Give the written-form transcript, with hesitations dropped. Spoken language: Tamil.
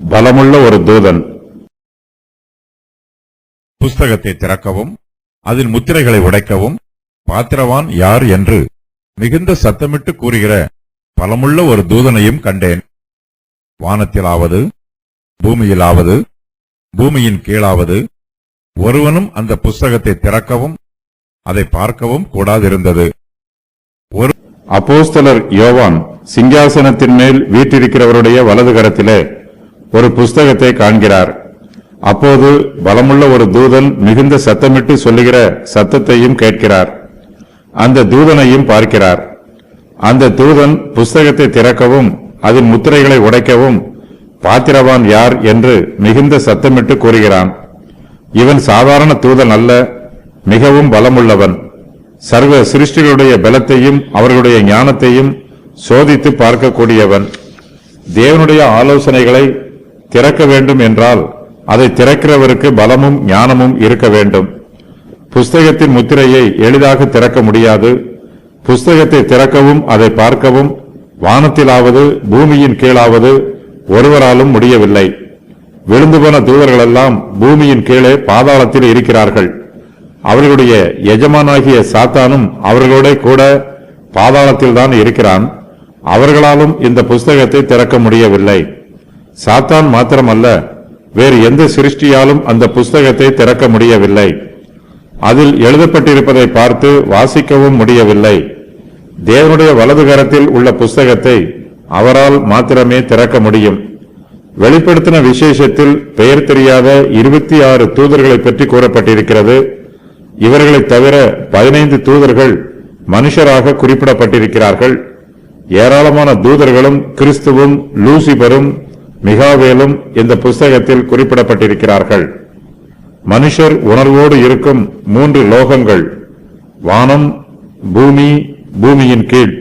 பலமுள்ள ஒரு தூதன். புஸ்தகத்தை திறக்கவும் அதில் முத்திரைகளை உடைக்கவும் பாத்திரவான் யார் என்று மிகுந்த சத்தமிட்டு கூறுகிற பலமுள்ள ஒரு தூதனையும் கண்டேன். வானத்திலாவது பூமியிலாவது பூமியின் கீழாவது ஒருவனும் அந்த புஸ்தகத்தை திறக்கவும் அதை பார்க்கவும் கூடாதிருந்தது. அப்போஸ்தலர் யோவான் சிங்காசனத்தின் மேல் வீற்றிருக்கிறவருடைய வலது கரத்திலே ஒரு புஸ்தகத்தை காண்கிறார். அப்போது பலமுள்ள ஒரு தூதன் மிகுந்த சத்தமிட்டு சொல்லுகிற சத்தத்தையும் கேட்கிறார். அந்த தூதனையும் பார்க்கிறார். அந்த தூதன் புஸ்தகத்தை திறக்கவும் அதன் முத்திரைகளை உடைக்கவும் பாத்திரவான் யார் என்று மிகுந்த சத்தமிட்டு கூறுகிறான். இவன் சாதாரண தூதன் அல்ல, மிகவும் பலமுள்ளவன். சர்வ சிருஷ்டிகளுடைய பலத்தையும் அவர்களுடைய ஞானத்தையும் சோதித்து பார்க்கக்கூடியவன். தேவனுடைய ஆலோசனைகளை திறக்க வேண்டும் என்றால் அதை திறக்கிறவருக்கு பலமும் ஞானமும் இருக்க வேண்டும். புஸ்தகத்தின் முத்திரையை எளிதாக திறக்க முடியாது. புஸ்தகத்தை திறக்கவும் அதை பார்க்கவும் வானத்திலாவது பூமியின் கீழாவது ஒருவராலும் முடியவில்லை. விழுந்து போன தூதர்களெல்லாம் பூமியின் கீழே பாதாளத்தில் இருக்கிறார்கள். அவர்களுடைய எஜமானாகிய சாத்தானும் அவர்களோட கூட பாதாளத்தில்தான் இருக்கிறான். அவர்களாலும் இந்த புஸ்தகத்தை திறக்க முடியவில்லை. சாத்தான் மாத்திரமல்ல, வேறு எந்த சிருஷ்டியாலும் அந்த புஸ்தகத்தை திறக்க முடியவில்லை. அதில் எழுதப்பட்டிருப்பதை பார்த்து வாசிக்கவும் முடியவில்லை. தேவனுடைய வலது கரத்தில் உள்ள புஸ்தகத்தை அவரால் மாத்திரமே திறக்க முடியும். வெளிப்படுத்தின விசேஷத்தில் பெயர் தெரியாத 26 தூதர்களை பற்றி கூறப்பட்டிருக்கிறது. இவர்களை தவிர 15 தூதர்கள் மனுஷராக குறிப்பிடப்பட்டிருக்கிறார்கள். ஏராளமான தூதர்களும் கிறிஸ்துவும் லூசிபரும் மிகாவேலும் இந்த புஸ்தகத்தில் குறிப்பிடப்பட்டிருக்கிறார்கள். மனுஷர் உணர்வோடு இருக்கும் 3 லோகங்கள், வானம், பூமி, பூமியின் கீழ்